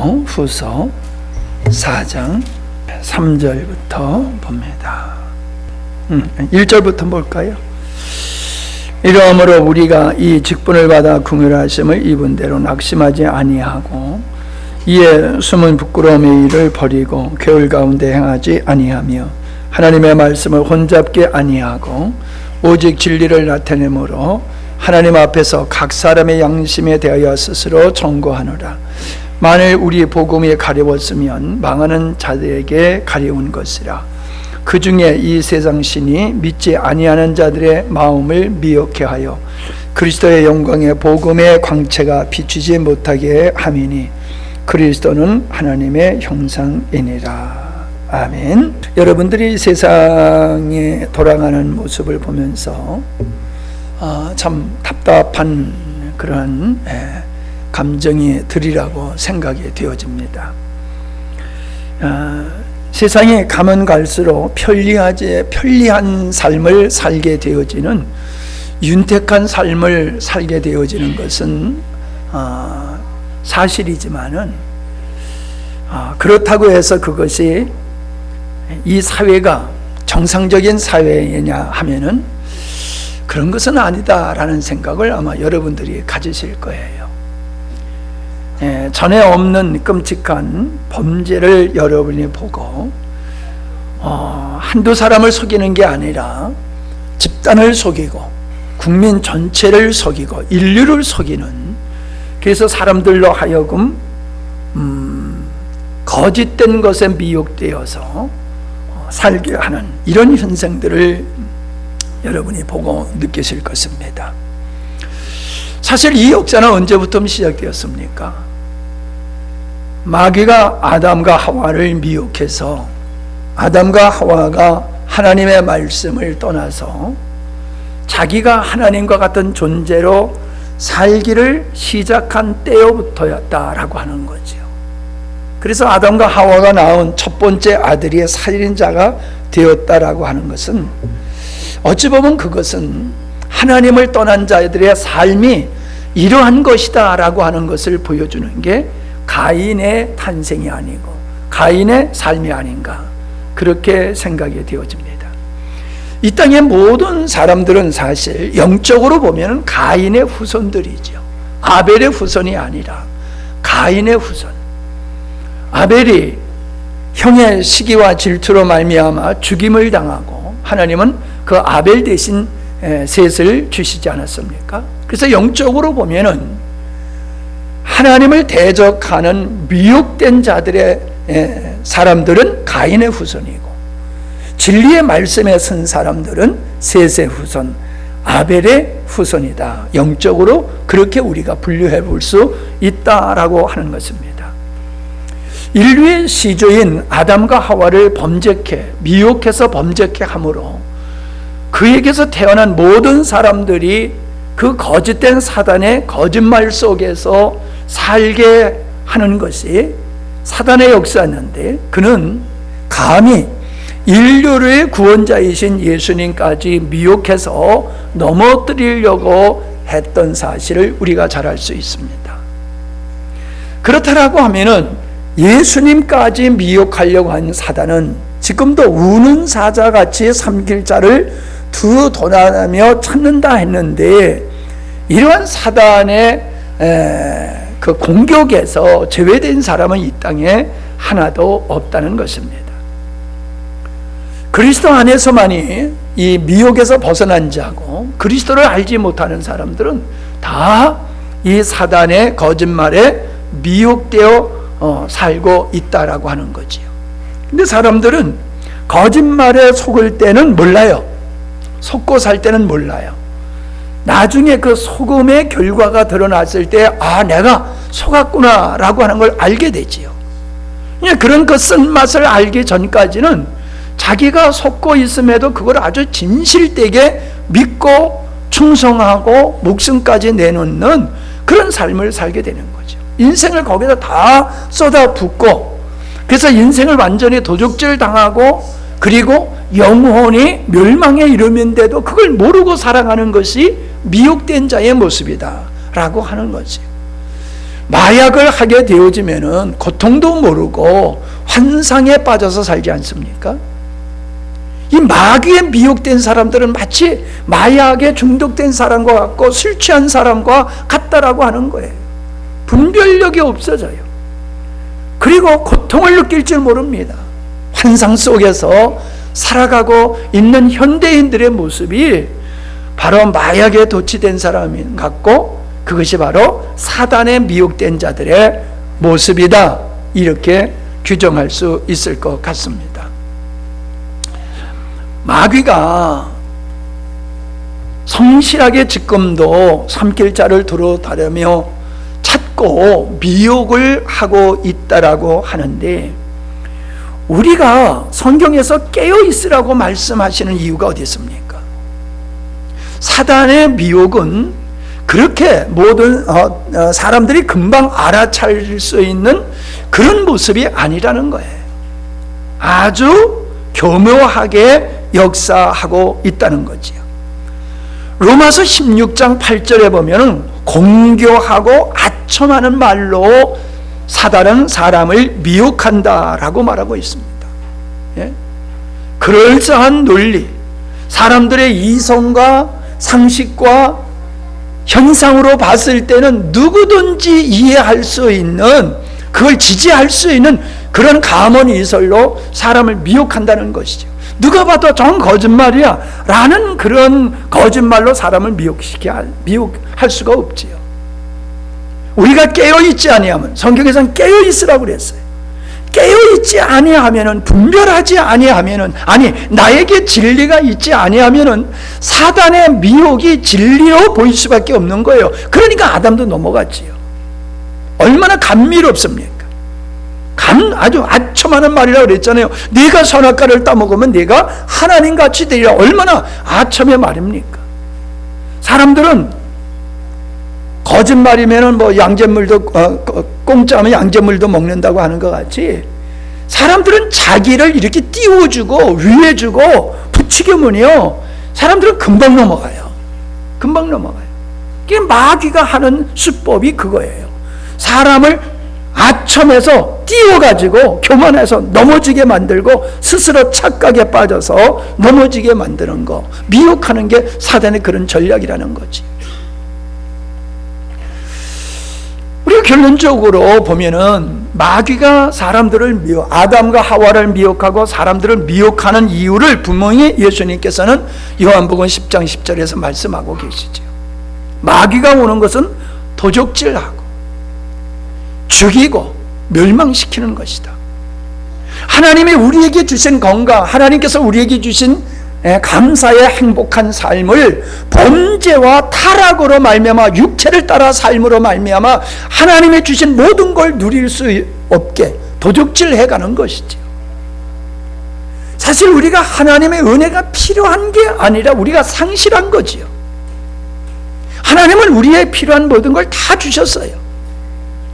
고린도 후서 4장 3절부터 봅니다. 1절부터 볼까요? 이러므로 우리가 이 직분을 받아 긍휼하심을 입은 대로 낙심하지 아니하고 이에 숨은 부끄러움의 일을 버리고 괴울 가운데 행하지 아니하며 하나님의 말씀을 혼잡게 아니하고 오직 진리를 나타내므로 하나님 앞에서 각 사람의 양심에 대하여 스스로 청구하노라. 만일 우리 복음이 가려웠으면 망하는 자들에게 가려운 것이라. 그 중에 이 세상 신이 믿지 아니하는 자들의 마음을 미혹해 하여 그리스도의 영광의 복음의 광채가 비추지 못하게 함이니 그리스도는 하나님의 형상이니라. 아멘. 여러분들이 세상에 돌아가는 모습을 보면서 참 답답한 그런 감정이 들이라고 생각이 되어집니다. 세상에 가면 갈수록 편리한 삶을 살게 되어지는, 윤택한 삶을 살게 되어지는 것은 사실이지만은 그렇다고 해서 그것이 이 사회가 정상적인 사회이냐 하면은 그런 것은 아니다라는 생각을 아마 여러분들이 가지실 거예요. 전에 없는 끔찍한 범죄를 여러분이 보고 한두 사람을 속이는 게 아니라 집단을 속이고 국민 전체를 속이고 인류를 속이는, 그래서 사람들로 하여금 거짓된 것에 미혹되어서 살게 하는 이런 현상들을 여러분이 보고 느끼실 것입니다. 사실 이 역사는 언제부터 시작되었습니까? 마귀가 아담과 하와를 미혹해서 아담과 하와가 하나님의 말씀을 떠나서 자기가 하나님과 같은 존재로 살기를 시작한 때부터였다라고 하는 거죠. 그래서 아담과 하와가 낳은 첫 번째 아들이 살인자가 되었다라고 하는 것은 어찌 보면 그것은 하나님을 떠난 자들의 삶이 이러한 것이다 라고 하는 것을 보여주는 게 가인의 탄생이 아니고 가인의 삶이 아닌가, 그렇게 생각이 되어집니다. 이 땅의 모든 사람들은 사실 영적으로 보면 가인의 후손들이죠. 아벨의 후손이 아니라 가인의 후손. 아벨이 형의 시기와 질투로 말미암아 죽임을 당하고 하나님은 그 아벨 대신 셋을 주시지 않았습니까? 그래서 영적으로 보면은 하나님을 대적하는 미혹된 자들의 사람들은 가인의 후손이고, 진리의 말씀에 선 사람들은 셋의 후손, 아벨의 후손이다. 영적으로 그렇게 우리가 분류해 볼 수 있다라고 하는 것입니다. 인류의 시조인 아담과 하와를 미혹해서 범죄케 함으로 그에게서 태어난 모든 사람들이 그 거짓된 사단의 거짓말 속에서 살게 하는 것이 사단의 역사였는데, 그는 감히 인류의 구원자이신 예수님까지 미혹해서 넘어뜨리려고 했던 사실을 우리가 잘 알 수 있습니다. 그렇다라고 하면은 예수님까지 미혹하려고 한 사단은 지금도 우는 사자같이 삼킬 자를 두 도난하며 찾는다 했는데, 이러한 사단의 그 공격에서 제외된 사람은 이 땅에 하나도 없다는 것입니다. 그리스도 안에서만이 이 미혹에서 벗어난 자고 그리스도를 알지 못하는 사람들은 다 이 사단의 거짓말에 미혹되어 살고 있다라고 하는 거지요. 근데 사람들은 거짓말에 속을 때는 몰라요. 속고 살 때는 몰라요. 나중에 그 속음의 결과가 드러났을 때 내가 속았구나 라고 하는 걸 알게 되지요. 그런 그 쓴맛을 알기 전까지는 자기가 속고 있음에도 그걸 아주 진실되게 믿고 충성하고 목숨까지 내놓는 그런 삶을 살게 되는 거죠. 인생을 거기다 다 쏟아붓고, 그래서 인생을 완전히 도적질 당하고 그리고 영혼이 멸망에 이르면서도 그걸 모르고 살아가는 것이 미혹된 자의 모습이다 라고 하는 거지. 마약을 하게 되어지면은 고통도 모르고 환상에 빠져서 살지 않습니까? 이 마귀에 미혹된 사람들은 마치 마약에 중독된 사람과 같고 술 취한 사람과 같다라고 하는 거예요. 분별력이 없어져요. 그리고 고통을 느낄 줄 모릅니다. 환상 속에서 살아가고 있는 현대인들의 모습이 바로 마약에 도취된 사람 같고, 그것이 바로 사단에 미혹된 자들의 모습이다, 이렇게 규정할 수 있을 것 같습니다. 마귀가 성실하게 지금도 삼킬 자를 두루 다르며 찾고 미혹을 하고 있다라고 하는데, 우리가 성경에서 깨어 있으라고 말씀하시는 이유가 어디 있습니까? 사단의 미혹은 그렇게 모든 사람들이 금방 알아차릴 수 있는 그런 모습이 아니라는 거예요. 아주 교묘하게 역사하고 있다는 거지요. 로마서 16장 8절에 보면 공교하고 아첨하는 말로 사단은 사람을 미혹한다라고 말하고 있습니다. 예? 그럴싸한 논리, 사람들의 이성과 상식과 현상으로 봤을 때는 누구든지 이해할 수 있는, 그걸 지지할 수 있는 그런 감언이설로 사람을 미혹한다는 것이죠. 누가 봐도 전 거짓말이야 라는 그런 거짓말로 사람을 미혹할 수가 없지요. 우리가 깨어있지 아니하면, 성경에서는 깨어있으라고 그랬어요. 깨어있지 아니하면은, 분별하지 아니하면은, 아니 나에게 진리가 있지 아니하면은 사단의 미혹이 진리로 보일 수밖에 없는 거예요. 그러니까 아담도 넘어갔지요. 얼마나 감미롭습니까? 아주 아첨하는 말이라고 그랬잖아요. 네가 선악과를 따먹으면 네가 하나님같이 되리라. 얼마나 아첨의 말입니까? 사람들은 거짓말이면은 뭐 양잿물도 공짜면 양잿물도 먹는다고 하는 것 같이, 사람들은 자기를 이렇게 띄워주고 위해주고 부추기면요, 사람들은 금방 넘어가요. 금방 넘어가요. 그게 마귀가 하는 수법이 그거예요. 사람을 아첨해서 띄워가지고 교만해서 넘어지게 만들고 스스로 착각에 빠져서 넘어지게 만드는 거, 미혹하는 게 사단의 그런 전략이라는 거지. 우리가 결론적으로 보면은 마귀가 사람들을 아담과 하와를 미혹하고 사람들을 미혹하는 이유를 분명히 예수님께서는 요한복음 10장 10절에서 말씀하고 계시죠. 마귀가 오는 것은 도적질하고 죽이고 멸망시키는 것이다. 하나님이 우리에게 주신 건강, 하나님께서 우리에게 주신 감사의 행복한 삶을 범죄와 타락으로 말미암아, 육체를 따라 삶으로 말미암아 하나님이 주신 모든 걸 누릴 수 없게 도적질해가는 것이죠. 사실 우리가 하나님의 은혜가 필요한 게 아니라 우리가 상실한 거지요. 하나님은 우리의 필요한 모든 걸 다 주셨어요.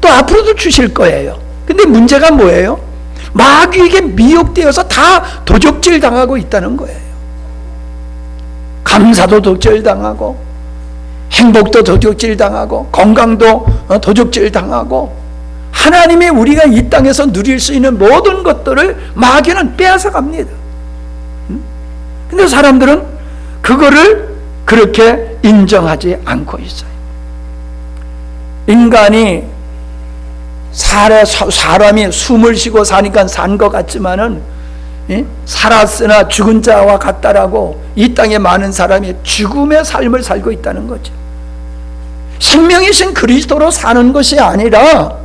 또 앞으로도 주실 거예요. 근데 문제가 뭐예요? 마귀에게 미혹되어서 다 도적질 당하고 있다는 거예요. 감사도 도적질 당하고, 행복도 도적질 당하고, 건강도 도적질 당하고, 하나님이 우리가 이 땅에서 누릴 수 있는 모든 것들을 마귀는 빼앗아 갑니다. 근데 사람들은 그거를 그렇게 인정하지 않고 있어요. 인간이 사람이 숨을 쉬고 사니까 산 것 같지만은, 살았으나 죽은 자와 같다라고 이 땅에 많은 사람이 죽음의 삶을 살고 있다는 거죠. 생명이신 그리스도로 사는 것이 아니라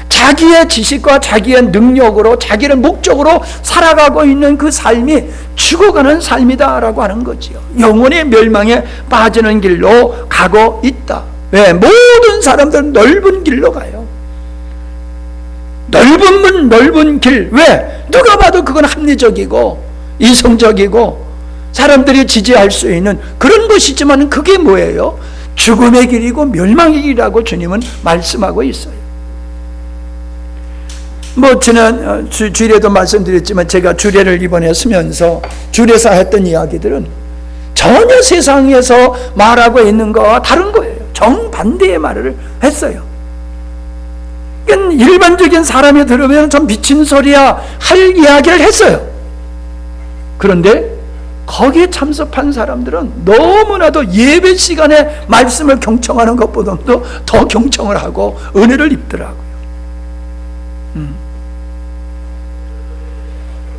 자기의 지식과 자기의 능력으로 자기를 목적으로 살아가고 있는 그 삶이 죽어가는 삶이다라고 하는 거지요. 영혼의 멸망에 빠지는 길로 가고 있다. 왜? 모든 사람들은 넓은 길로 가요. 넓은 문, 넓은 길. 왜? 누가 봐도 그건 합리적이고 이성적이고 사람들이 지지할 수 있는 그런 것이지만 그게 뭐예요? 죽음의 길이고 멸망의 길이라고 주님은 말씀하고 있어요. 뭐 지난 주일에도 말씀드렸지만 제가 주례를 이번에 쓰면서 주례사 했던 이야기들은 전혀 세상에서 말하고 있는 거와 다른 거예요. 정반대의 말을 했어요. 일반적인 사람이 들으면 좀 미친 소리야 할 이야기를 했어요. 그런데 거기에 참석한 사람들은 너무나도 예배 시간에 말씀을 경청하는 것보다도 더 경청을 하고 은혜를 입더라고요.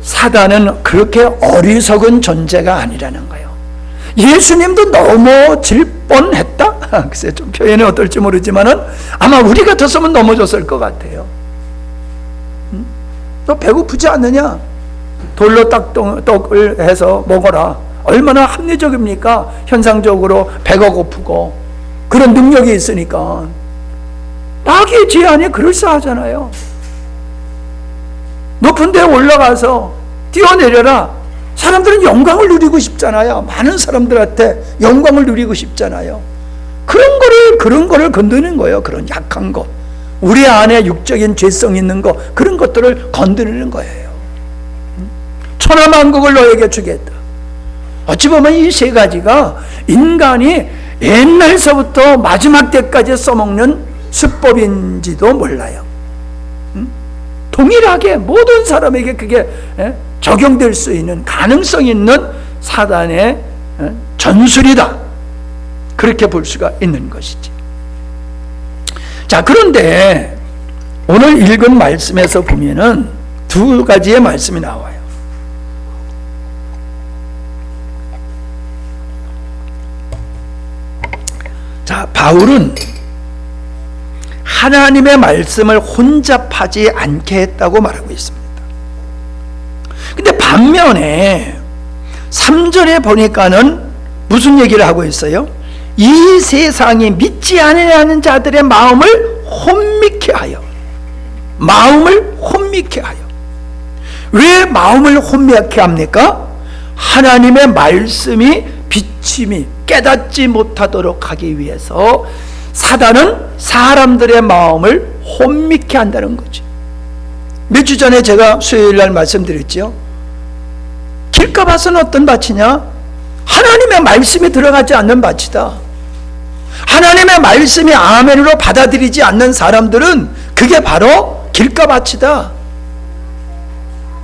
사단은 그렇게 어리석은 존재가 아니라는 거예요. 예수님도 넘어질 뻔했다? 글쎄 좀 표현이 어떨지 모르지만은 아마 우리 같았으면 넘어졌을 것 같아요. 너 배고프지 않느냐? 돌로 떡을 해서 먹어라. 얼마나 합리적입니까? 현상적으로 배가 고프고 그런 능력이 있으니까. 마귀의 제안이 그럴싸하잖아요. 높은 데에 올라가서 뛰어내려라. 사람들은 영광을 누리고 싶잖아요. 많은 사람들한테 영광을 누리고 싶잖아요. 그런 거를 건드는 거예요. 그런 약한 것, 우리 안에 육적인 죄성 있는 것, 그런 것들을 건드리는 거예요. 천하만국을 너에게 주겠다. 어찌 보면 이 세 가지가 인간이 옛날서부터 마지막 때까지 써먹는 수법인지도 몰라요. 동일하게 모든 사람에게 그게 적용될 수 있는 가능성 있는 사단의 전술이다. 그렇게 볼 수가 있는 것이지. 자, 그런데 오늘 읽은 말씀에서 보면은 두 가지의 말씀이 나와요. 자, 바울은 하나님의 말씀을 혼잡하지 않게 했다고 말하고 있습니다. 근데 반면에 3절에 보니까는 무슨 얘기를 하고 있어요? 이 세상이 믿지 아니하는 자들의 마음을 혼미케 하여. 마음을 혼미케 하여. 왜 마음을 혼미케 합니까? 하나님의 말씀이 비침이 깨닫지 못하도록 하기 위해서 사단은 사람들의 마음을 혼미케 한다는 거죠. 몇 주 전에 제가 수요일날 말씀드렸죠. 길가밭은 어떤 밭이냐? 하나님의 말씀이 들어가지 않는 밭이다. 하나님의 말씀이 아멘으로 받아들이지 않는 사람들은 그게 바로 길가밭이다.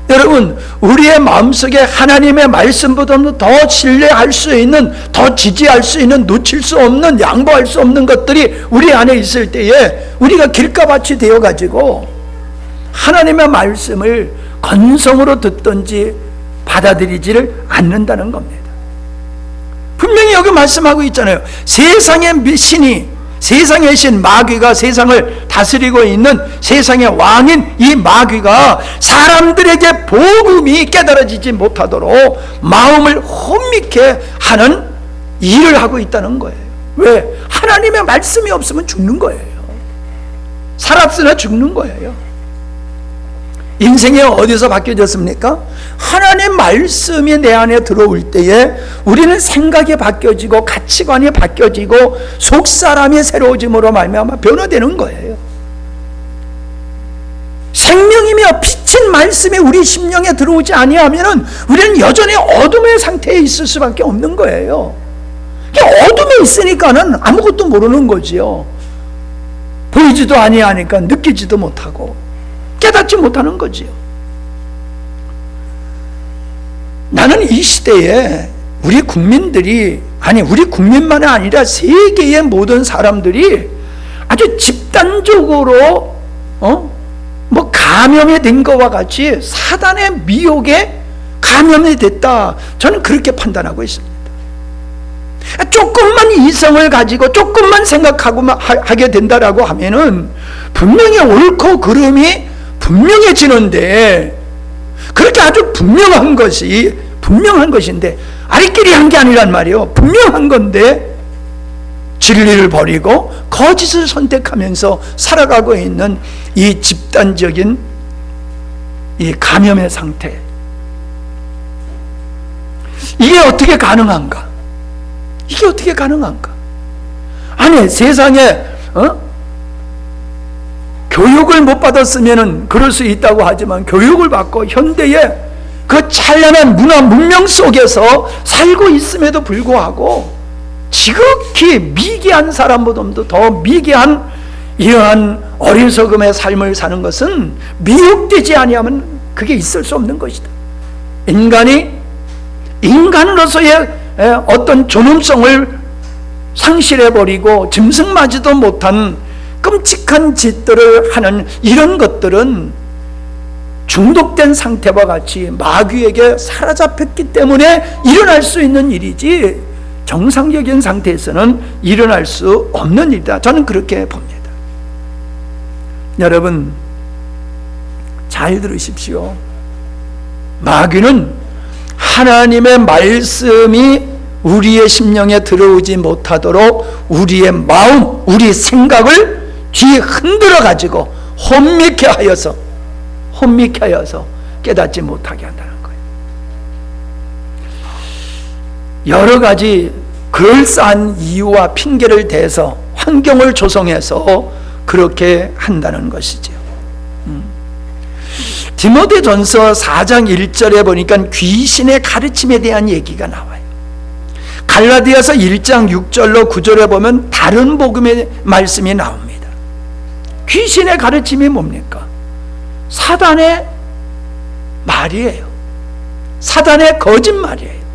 여러분, 우리의 마음속에 하나님의 말씀보다도 더 신뢰할 수 있는, 더 지지할 수 있는, 놓칠 수 없는, 양보할 수 없는 것들이 우리 안에 있을 때에 우리가 길가밭이 되어가지고 하나님의 말씀을 건성으로 듣든지 받아들이지를 않는다는 겁니다. 분명히 여기 말씀하고 있잖아요. 세상의 신이, 세상의 신 마귀가 세상을 다스리고 있는 세상의 왕인 이 마귀가 사람들에게 복음이 깨달아지지 못하도록 마음을 혼미케 하는 일을 하고 있다는 거예요. 왜? 하나님의 말씀이 없으면 죽는 거예요. 살았으나 죽는 거예요. 인생이 어디서 바뀌어졌습니까? 하나님 말씀이 내 안에 들어올 때에 우리는 생각이 바뀌어지고 가치관이 바뀌어지고 속사람이 새로워짐으로 말미암아 변화되는 거예요. 생명이며 빛인 말씀이 우리 심령에 들어오지 아니하면 우리는 여전히 어둠의 상태에 있을 수밖에 없는 거예요. 어둠에 있으니까는 아무것도 모르는 거지요. 보이지도 아니하니까 느끼지도 못하고 깨닫지 못하는 거지요. 나는 이 시대에 우리 국민들이, 아니 우리 국민만이 아니라 세계의 모든 사람들이 아주 집단적으로 뭐 감염이 된 것과 같이 사단의 미혹에 감염이 됐다. 저는 그렇게 판단하고 있습니다. 조금만 이성을 가지고 조금만 생각하고 하게 된다라고 하면은 분명히 옳고 그름이 분명해지는데, 그렇게 아주 분명한 것인데 아리끼리 한 게 아니란 말이에요. 분명한 건데 진리를 버리고 거짓을 선택하면서 살아가고 있는 이 집단적인 이 감염의 상태, 이게 어떻게 가능한가? 이게 어떻게 가능한가? 아니 세상에 교육을 못 받았으면 그럴 수 있다고 하지만 교육을 받고 현대의 그 찬란한 문화 문명 속에서 살고 있음에도 불구하고 지극히 미개한 사람보다도 더 미개한 이러한 어리석음의 삶을 사는 것은 미혹되지 아니하면 그게 있을 수 없는 것이다. 인간이 인간으로서의 어떤 존엄성을 상실해버리고 짐승맞지도 못한 끔찍한 짓들을 하는 이런 것들은 중독된 상태와 같이 마귀에게 사로잡혔기 때문에 일어날 수 있는 일이지 정상적인 상태에서는 일어날 수 없는 일이다. 저는 그렇게 봅니다. 여러분 잘 들으십시오. 마귀는 하나님의 말씀이 우리의 심령에 들어오지 못하도록 우리의 마음, 우리 생각을 뒤에 흔들어 가지고 혼미케 하여서 깨닫지 못하게 한다는 거예요. 여러 가지 그럴싸한 이유와 핑계를 대서 환경을 조성해서 그렇게 한다는 것이죠. 디모데전서 4장 1절에 보니까 귀신의 가르침에 대한 얘기가 나와요. 갈라디아서 1장 6절로 9절에 보면 다른 복음의 말씀이 나옵니다. 귀신의 가르침이 뭡니까? 사단의 말이에요. 사단의 거짓말이에요.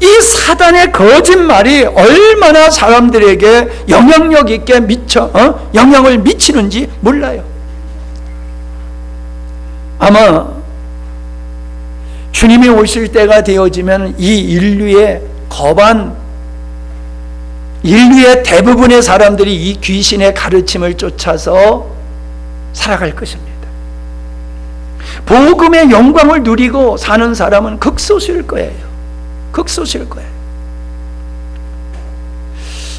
이 사단의 거짓말이 얼마나 사람들에게 영향력 있게 영향을 미치는지 몰라요. 아마 주님이 오실 때가 되어지면 이 인류의 대부분의 사람들이 이 귀신의 가르침을 쫓아서 살아갈 것입니다. 복음의 영광을 누리고 사는 사람은 극소수일 거예요. 극소수일 거예요.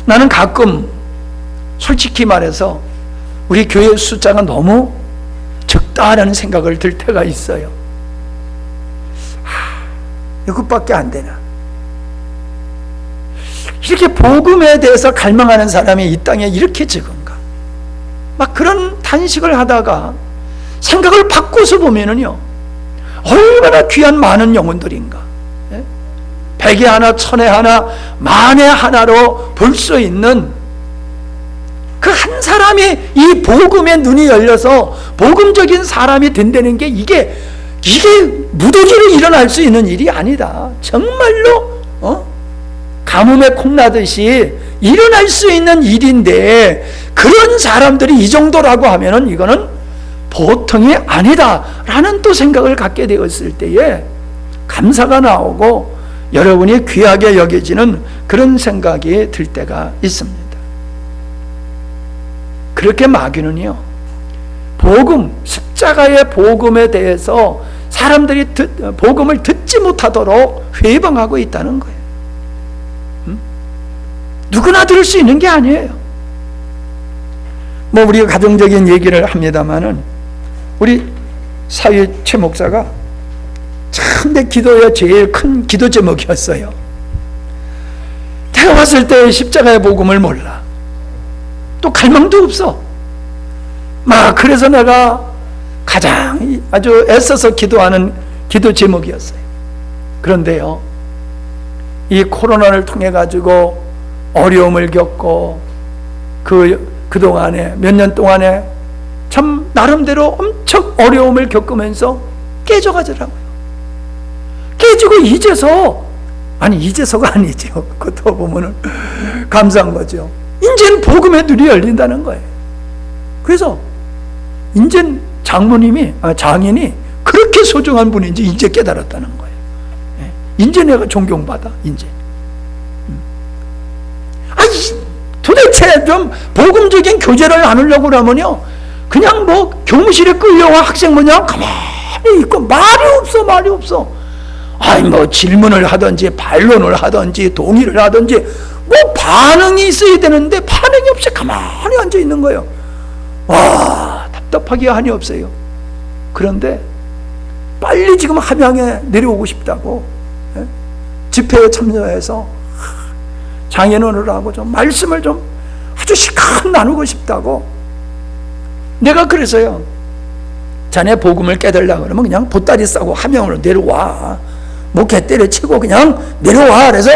나는 가끔 솔직히 말해서 우리 교회 숫자가 너무 적다라는 생각을 들 때가 있어요. 이것밖에 안 되나? 이렇게 복음에 대해서 갈망하는 사람이 이 땅에 이렇게 적은가? 막 그런 탄식을 하다가 생각을 바꿔서 보면은요, 얼마나 귀한 많은 영혼들인가. 백에 하나, 천에 하나, 만에 하나로 볼 수 있는 그 한 사람이 이 복음의 눈이 열려서 복음적인 사람이 된다는 게 이게 무더기로 일어날 수 있는 일이 아니다. 정말로 가뭄에 콩나듯이 일어날 수 있는 일인데 그런 사람들이 이 정도라고 하면은 이거는 보통이 아니다라는 또 생각을 갖게 되었을 때에 감사가 나오고 여러분이 귀하게 여겨지는 그런 생각이 들 때가 있습니다. 그렇게 마귀는요, 복음, 십자가의 복음에 대해서 사람들이 복음을 듣지 못하도록 회방하고 있다는 거예요. 누구나 들을 수 있는 게 아니에요. 뭐 우리가 가정적인 얘기를 합니다마는 우리 사회 최 목사가 참 내 기도의 제일 큰 기도 제목이었어요. 내가 봤을 때 십자가의 복음을 몰라. 또 갈망도 없어. 그래서 내가 가장 아주 애써서 기도하는 기도 제목이었어요. 그런데요, 이 코로나를 통해 가지고 어려움을 겪고 그동안에 몇 년 동안에 참 나름대로 엄청 어려움을 겪으면서 깨져가더라고요. 깨지고 이제서가 아니죠. 그것도 보면은 감사한 거죠. 이제는 복음의 눈이 열린다는 거예요. 그래서 이제 장인이 그렇게 소중한 분인지 이제 깨달았다는 거예요. 이제 내가 존경받아. 이제. 도대체 좀 복음적인 교제를 나누려고 그러면요, 그냥 뭐 교무실에 끌려와 학생 모양 가만히 있고 말이 없어. 뭐 질문을 하든지 반론을 하든지 동의를 하든지 뭐 반응이 있어야 되는데 반응이 없이 가만히 앉아 있는 거예요. 답답하기가 한이 없어요. 그런데 빨리 지금 함양에 내려오고 싶다고, 집회에 참여해서 장애인을 하고 좀 말씀을 좀 아주 실컷 나누고 싶다고. 내가 그래서요, 자네 복음을 깨달으려고 그러면 그냥 보따리 싸고 함양으로 내려와. 목회 때려치고 그냥 내려와. 그래서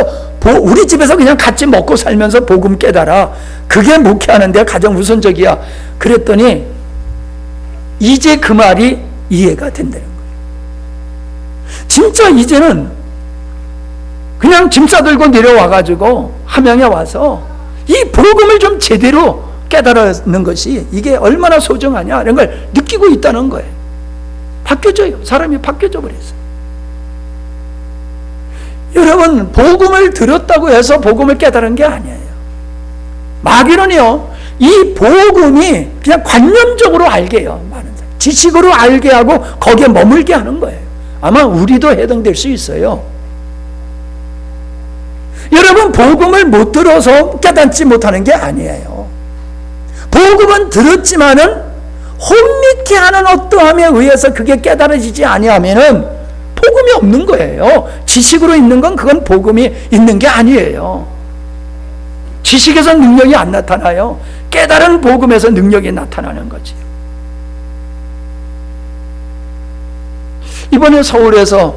우리 집에서 그냥 같이 먹고 살면서 복음 깨달아. 그게 목회하는 데 가장 우선적이야. 그랬더니 이제 그 말이 이해가 된다는 거예요. 진짜 이제는 그냥 짐 싸들고 내려와가지고 함양에 와서 이 복음을 좀 제대로 깨달는 것이 이게 얼마나 소중하냐 이런 걸 느끼고 있다는 거예요. 바뀌어져요. 사람이 바뀌어져 버렸어요. 여러분, 복음을 들었다고 해서 복음을 깨달은 게 아니에요. 마귀는요, 이 복음이 그냥 관념적으로 알게 해요. 많은 사람. 지식으로 알게 하고 거기에 머물게 하는 거예요. 아마 우리도 해당될 수 있어요. 여러분, 복음을 못 들어서 깨닫지 못하는 게 아니에요. 복음은 들었지만은 혼미케 하는 어떠함에 의해서 그게 깨달아지지 아니하면은 복음이 없는 거예요. 지식으로 있는 건 그건 복음이 있는 게 아니에요. 지식에서 능력이 안 나타나요. 깨달은 복음에서 능력이 나타나는 거지. 이번에 서울에서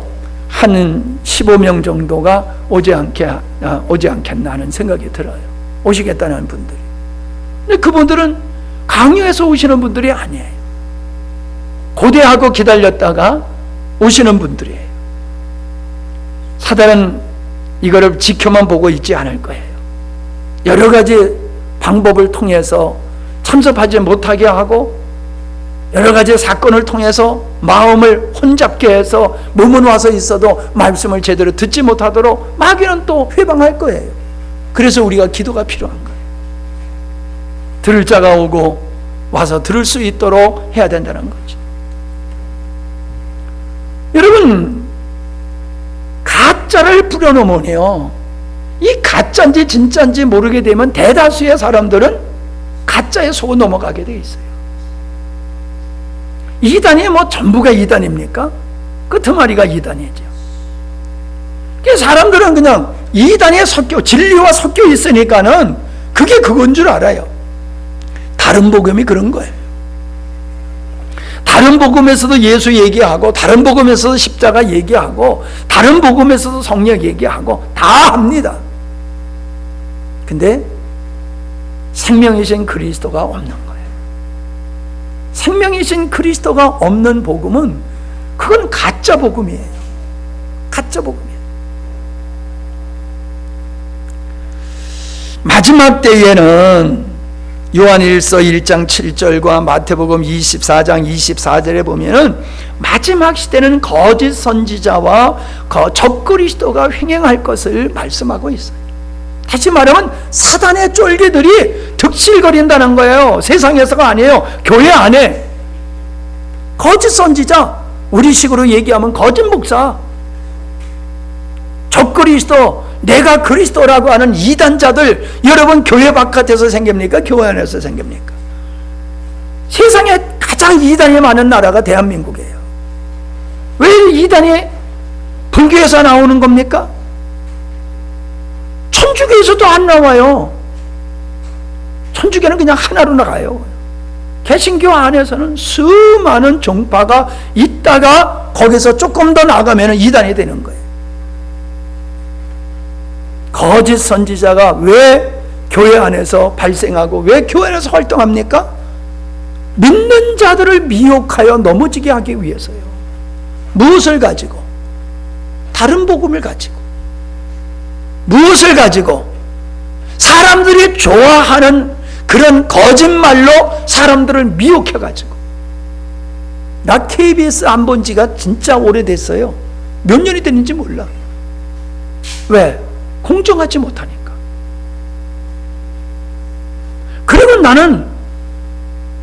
한 15명 정도가 오지 않겠나 하는 생각이 들어요. 오시겠다는 분들이. 근데 그분들은 강요해서 오시는 분들이 아니에요. 고대하고 기다렸다가 오시는 분들이에요. 사단은 이거를 지켜만 보고 있지 않을 거예요. 여러 가지 방법을 통해서 참석하지 못하게 하고 여러 가지 사건을 통해서 마음을 혼잡게 해서 몸은 와서 있어도 말씀을 제대로 듣지 못하도록 마귀는 또 회방할 거예요. 그래서 우리가 기도가 필요한 거예요. 들을 자가 오고 와서 들을 수 있도록 해야 된다는 거죠. 여러분, 가짜를 뿌려놓으면요, 이 가짜인지 진짜인지 모르게 되면 대다수의 사람들은 가짜에 속어 넘어가게 돼 있어요. 이단이 뭐 전부가 이단입니까? 끄트머리가 이단이죠. 사람들은 그냥 이단에 섞여, 진리와 섞여 있으니까는 그게 그건 줄 알아요. 다른 복음이 그런 거예요. 다른 복음에서도 예수 얘기하고 다른 복음에서도 십자가 얘기하고 다른 복음에서도 성령 얘기하고 다 합니다. 근데 생명이신 그리스도가 없는 거예요. 생명이신 그리스도가 없는 복음은 그건 가짜 복음이에요. 가짜 복음이에요. 마지막 때에는 요한일서 1장 7절과 마태복음 24장 24절에 보면은 마지막 시대는 거짓 선지자와 적그리스도가 횡행할 것을 말씀하고 있어요. 다시 말하면 사단의 쫄개들이 득실거린다는 거예요. 세상에서가 아니에요. 교회 안에 거짓 선지자, 우리식으로 얘기하면 거짓 목사, 적그리스도, 내가 그리스도라고 하는 이단자들, 여러분 교회 바깥에서 생깁니까? 교회 안에서 생깁니까? 세상에 가장 이단이 많은 나라가 대한민국이에요. 왜 이단이 불교에서 나오는 겁니까? 천주교에서도 안 나와요. 천주교는 그냥 하나로 나가요. 개신교 안에서는 수많은 종파가 있다가 거기서 조금 더 나가면 이단이 되는 거예요. 거짓 선지자가 왜 교회 안에서 발생하고 왜 교회 안에서 활동합니까? 믿는 자들을 미혹하여 넘어지게 하기 위해서요. 무엇을 가지고? 다른 복음을 가지고. 무엇을 가지고? 사람들이 좋아하는 그런 거짓말로 사람들을 미혹해가지고. 나 KBS 안 본 지가 진짜 오래됐어요. 몇 년이 됐는지 몰라. 왜? 공정하지 못하니까. 그러면 나는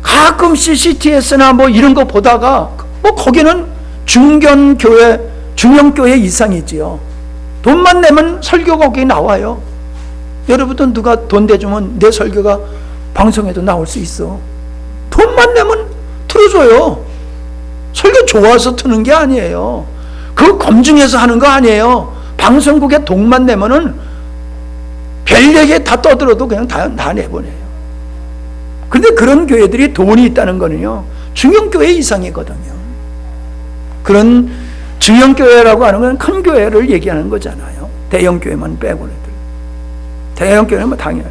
가끔 CCTS나 뭐 이런 거 보다가 뭐 거기는 중견교회, 중형교회 이상이지요. 돈만 내면 설교가 거기 나와요. 여러분도 누가 돈 대주면 내 설교가 방송에도 나올 수 있어. 돈만 내면 틀어줘요. 설교 좋아서 트는 게 아니에요. 그거 검증해서 하는 거 아니에요. 방송국에 돈만 내면은 별 얘기 다 떠들어도 그냥 다 내보내요. 근데 그런 교회들이 돈이 있다는 거는요, 중형교회 이상이거든요. 그런 중형교회라고 하는 건 큰 교회를 얘기하는 거잖아요. 대형교회만 빼고는. 대형교회는 뭐 당연히.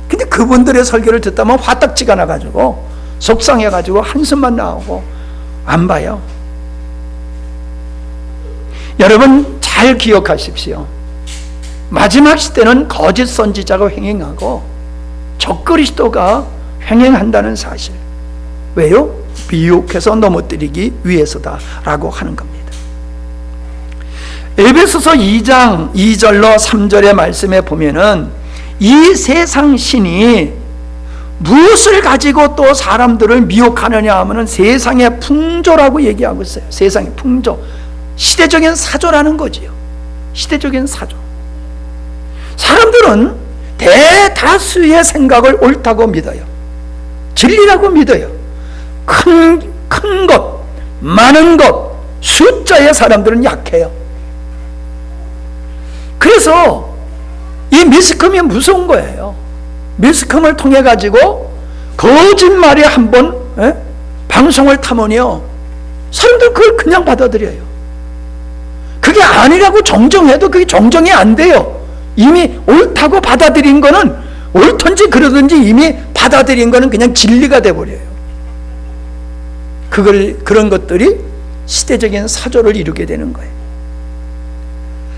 근데 그분들의 설교를 듣다면 화딱지가 나가지고 속상해가지고 한숨만 나오고 안 봐요. 여러분 잘 기억하십시오. 마지막 시대는 거짓 선지자가 횡행하고 적그리스도가 횡행한다는 사실. 왜요? 미혹해서 넘어뜨리기 위해서다라고 하는 겁니다. 에베소서 2장 2절로 3절의 말씀에 보면은 이 세상 신이 무엇을 가지고 또 사람들을 미혹하느냐 하면은 세상의 풍조라고 얘기하고 있어요. 세상의 풍조. 시대적인 사조라는 거지요. 시대적인 사조. 사람들은 대다수의 생각을 옳다고 믿어요. 진리라고 믿어요. 큰 것, 많은 것, 숫자의 사람들은 약해요. 그래서 이 미스컴이 무서운 거예요. 미스컴을 통해 가지고 거짓말이 한번 방송을 타면요, 사람들은 그걸 그냥 받아들여요. 그게 아니라고 정정해도 그게 정정이 안 돼요. 이미 옳다고 받아들인 거는, 옳든지 그러든지 이미 받아들인 거는 그냥 진리가 돼버려요. 그런 것들이 시대적인 사조를 이루게 되는 거예요.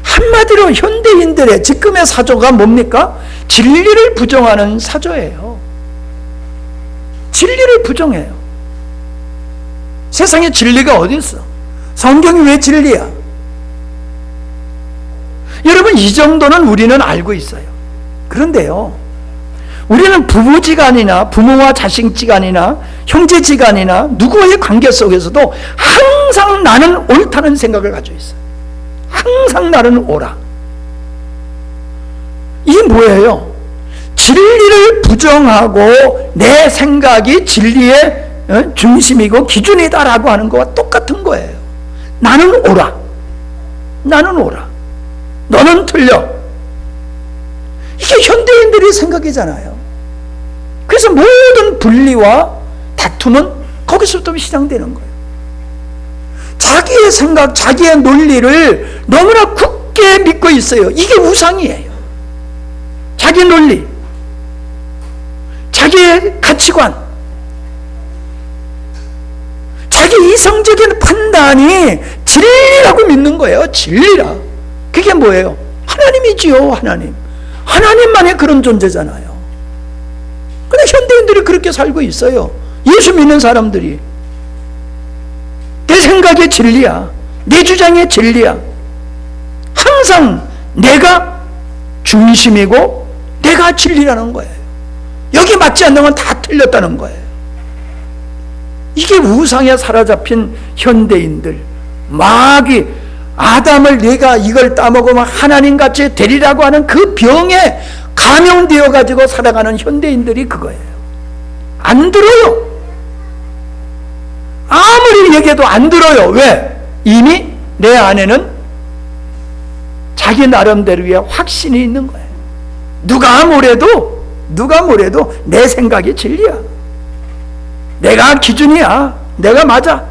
한마디로 현대인들의 지금의 사조가 뭡니까? 진리를 부정하는 사조예요. 진리를 부정해요. 세상에 진리가 어디 있어? 성경이 왜 진리야? 여러분, 이 정도는 우리는 알고 있어요. 그런데요, 우리는 부부지간이나 부모와 자식지간이나 형제지간이나 누구와의 관계 속에서도 항상 나는 옳다는 생각을 가지고 있어요. 항상 나는 옳아. 이게 뭐예요? 진리를 부정하고 내 생각이 진리의 중심이고 기준이다라고 하는 거와 똑같은 거예요. 나는 옳아. 나는 옳아. 너는 틀려. 이게 현대인들의 생각이잖아요. 그래서 모든 분리와 다툼은 거기서부터 시작되는 거예요. 자기의 생각, 자기의 논리를 너무나 굳게 믿고 있어요. 이게 우상이에요. 자기 논리, 자기의 가치관, 자기 이성적인 판단이 진리라고 믿는 거예요. 진리라. 그게 뭐예요? 하나님이지요. 하나님만의 그런 존재잖아요. 근데 현대인들이 그렇게 살고 있어요. 예수 믿는 사람들이 내 생각의 진리야, 내 주장의 진리야, 항상 내가 중심이고 내가 진리라는 거예요. 여기 맞지 않는 건 다 틀렸다는 거예요. 이게 우상에 사로잡힌 현대인들, 마귀 아담을 내가 이걸 따먹으면 하나님같이 되리라고 하는 그 병에 감염되어 가지고 살아가는 현대인들이 그거예요. 안 들어요. 아무리 얘기해도 안 들어요. 왜? 이미 내 안에는 자기 나름대로의 확신이 있는 거예요. 누가 뭐래도 내 생각이 진리야. 내가 기준이야. 내가 맞아.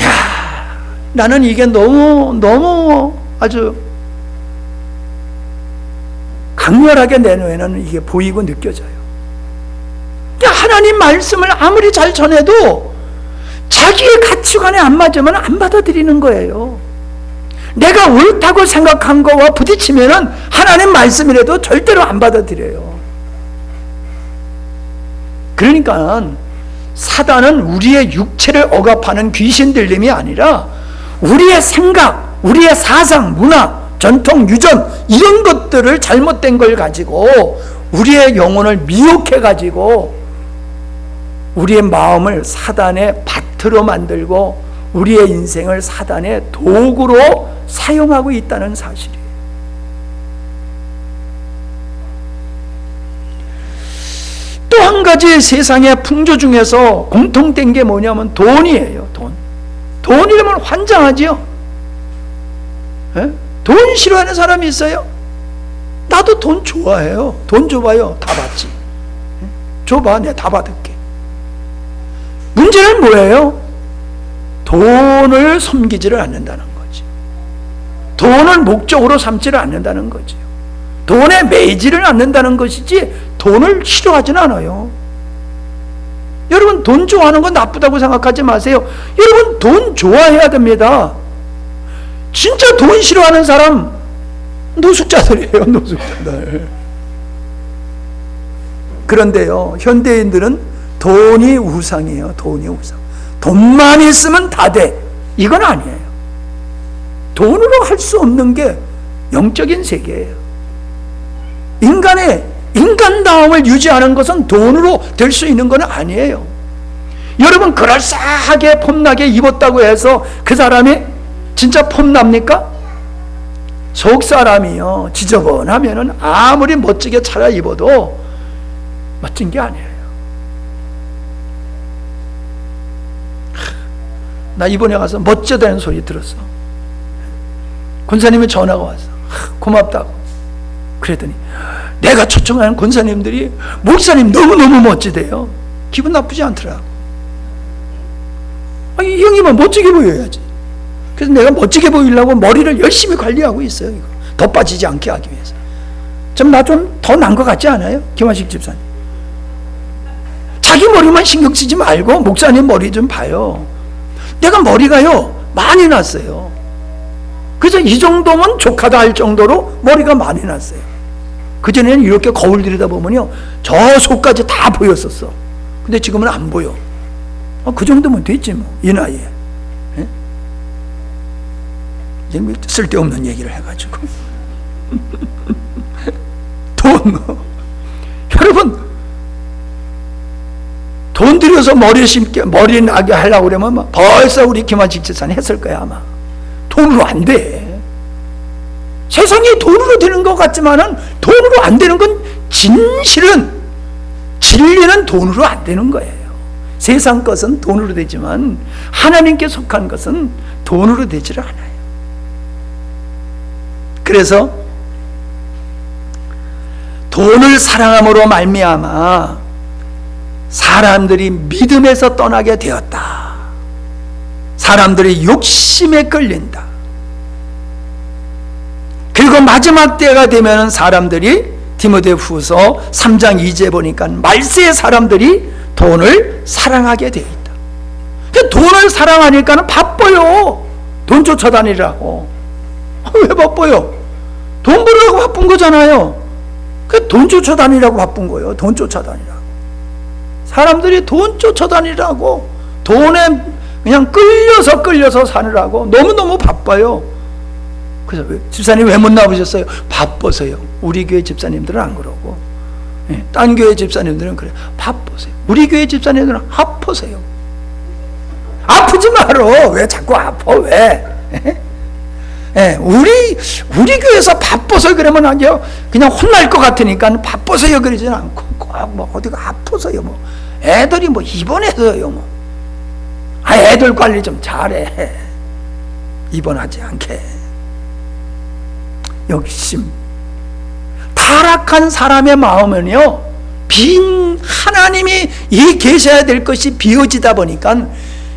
야, 나는 이게 너무 아주 강렬하게 내 눈에는 이게 보이고 느껴져요. 하나님 말씀을 아무리 잘 전해도 자기의 가치관에 안 맞으면 안 받아들이는 거예요. 내가 옳다고 생각한 거와 부딪히면은 하나님 말씀이라도 절대로 안 받아들여요. 그러니까 사단은 우리의 육체를 억압하는 귀신 들림이 아니라 우리의 생각, 우리의 사상, 문화, 전통, 유전 이런 것들을 잘못된 걸 가지고 우리의 영혼을 미혹해 가지고 우리의 마음을 사단의 밭으로 만들고 우리의 인생을 사단의 도구로 사용하고 있다는 사실이에요. 또 한 가지 세상의 풍조 중에서 공통된 게 뭐냐면 돈이에요. 돈이라면 환장하지요. 돈 싫어하는 사람이 있어요? 나도 돈 좋아해요. 돈 줘봐요. 다 받지. 줘봐. 내가 다 받을게. 문제는 뭐예요? 돈을 섬기지를 않는다는 거지. 돈을 목적으로 삼지를 않는다는 거죠. 돈에 매이지를 않는다는 것이지 돈을 싫어하지는 않아요. 여러분, 돈 좋아하는 건 나쁘다고 생각하지 마세요. 여러분, 돈 좋아해야 됩니다. 진짜 돈 싫어하는 사람 노숙자들이에요. 노숙자들. 그런데요, 현대인들은 돈이 우상이에요. 돈이 우상. 돈만 있으면 다 돼. 이건 아니에요. 돈으로 할 수 없는 게 영적인 세계예요. 인간의 인간다움을 유지하는 것은 돈으로 될 수 있는 건 아니에요. 여러분, 그럴싸하게 폼나게 입었다고 해서 그 사람이 진짜 폼납니까? 속 사람이요, 지저분하면은 아무리 멋지게 차려입어도 멋진 게 아니에요. 나 이번에 가서 멋져다는 소리 들었어. 권사님이 전화가 왔어. 고맙다고. 그랬더니 내가 초청하는 권사님들이 목사님 너무너무 멋지대요. 기분 나쁘지 않더라고. 아니, 이 형님은 멋지게 보여야지. 그래서 내가 멋지게 보이려고 머리를 열심히 관리하고 있어요. 이거 더 빠지지 않게 하기 위해서. 나 좀 더 난 것 같지 않아요? 김하식 집사님. 자기 머리만 신경 쓰지 말고 목사님 머리 좀 봐요. 내가 머리가요 많이 났어요. 그래서 이 정도면 족하다 할 정도로 머리가 많이 났어요. 그전에는 이렇게 거울 들여다보면요 저 속까지 다 보였었어. 근데 지금은 안 보여. 그 정도면 됐지 뭐, 이 나이에. 예? 이제 쓸데없는 얘기를 해가지고. 돈. 여러분, 돈 들여서 머리 나게 하려고 그러면 벌써 우리 김한식 집사님 했을 거야, 아마. 돈으로 안 돼. 세상이 돈으로 되는 것 같지만은 돈으로 안 되는 건 진실은, 진리는 돈으로 안 되는 거예요. 세상 것은 돈으로 되지만 하나님께 속한 것은 돈으로 되지를 않아요. 그래서 돈을 사랑함으로 말미암아 사람들이 믿음에서 떠나게 되었다. 사람들이 욕심에 끌린다. 그리고 마지막 때가 되면 사람들이, 디모데후서 3장 2절 보니까 말세의 사람들이 돈을 사랑하게 되어 있다. 돈을 사랑하니까 바빠요. 돈 쫓아다니라고. 왜 바빠요? 돈 벌으라고 바쁜 거잖아요. 돈 쫓아다니라고 바쁜 거예요. 돈 쫓아다니라고. 사람들이 돈 쫓아다니라고, 돈에 그냥 끌려서 사느라고 너무너무 바빠요. 그래서 집사님 왜 못 나오셨어요? 바빠서요. 우리 교회 집사님들은 안 그러고, 딴 교회 집사님들은 그래. 바빠서요. 우리 교회 집사님들은 아파서요. 아프지 말어. 왜 자꾸 아파? 왜? 우리 교회에서 바빠서 그러면 아니요, 그냥 혼날 것 같으니까 바빠서요 그러지는 않고, 꼭 뭐 어디가 아파서요. 뭐 애들이 뭐 입원해서요. 뭐 애들 관리 좀 잘해. 입원하지 않게. 욕심. 타락한 사람의 마음은요, 빈, 하나님이 이 계셔야 될 것이 비어지다 보니까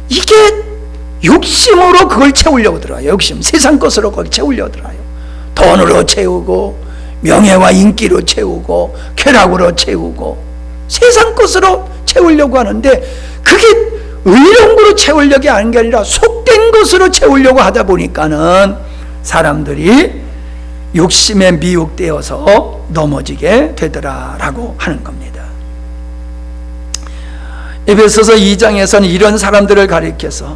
이게 욕심으로 그걸 채우려고 들어요. 욕심. 세상 것으로 그걸 채우려고 들어요. 돈으로 채우고, 명예와 인기로 채우고, 쾌락으로 채우고, 세상 것으로 채우려고 하는데, 그게 의령으로 채우려고 하는 게 아니라 속된 것으로 채우려고 하다 보니까는 사람들이 욕심에 미혹되어서 넘어지게 되더라라고 하는 겁니다. 에베소서 2장에서는 이런 사람들을 가리켜서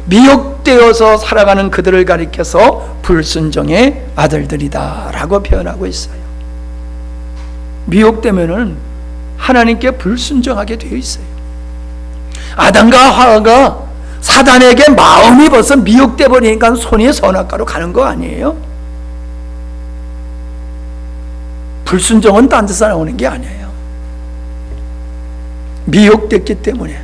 미혹되어서 살아가는 그들을 가리켜서 불순종의 아들들이다라고 표현하고 있어요. 미혹되면은 하나님께 불순종하게 되어 있어요. 아담과 하와가 사단에게 마음이 벌써 미혹돼 버리니까 손이 선악과로 가는 거 아니에요? 불순종은 딴 데서 나오는 게 아니에요. 미혹됐기 때문에,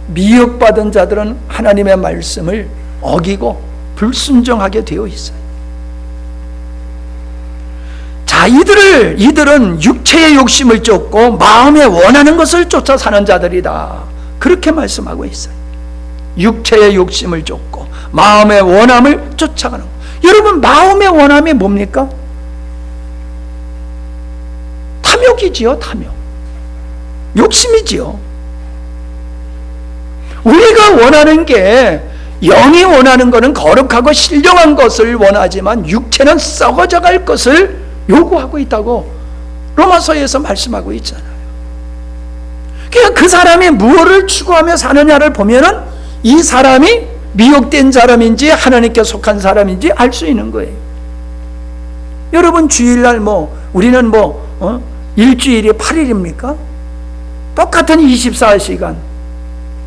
미혹받은 자들은 하나님의 말씀을 어기고 불순종하게 되어 있어요. 자, 이들은 육체의 욕심을 쫓고 마음에 원하는 것을 쫓아 사는 자들이다, 그렇게 말씀하고 있어요. 육체의 욕심을 쫓고 마음의 원함을 쫓아가는 거예요. 여러분, 마음의 원함이 뭡니까? 탐욕이지요. 탐욕, 욕심이지요. 우리가 원하는 게, 영이 원하는 것은 거룩하고 신령한 것을 원하지만 육체는 썩어져 갈 것을 요구하고 있다고 로마서에서 말씀하고 있잖아요. 그러니까 그 사람이 무엇을 추구하며 사느냐를 보면은 이 사람이 미혹된 사람인지 하나님께 속한 사람인지 알 수 있는 거예요. 여러분, 주일날 우리는 일주일이 8일입니까? 똑같은 24시간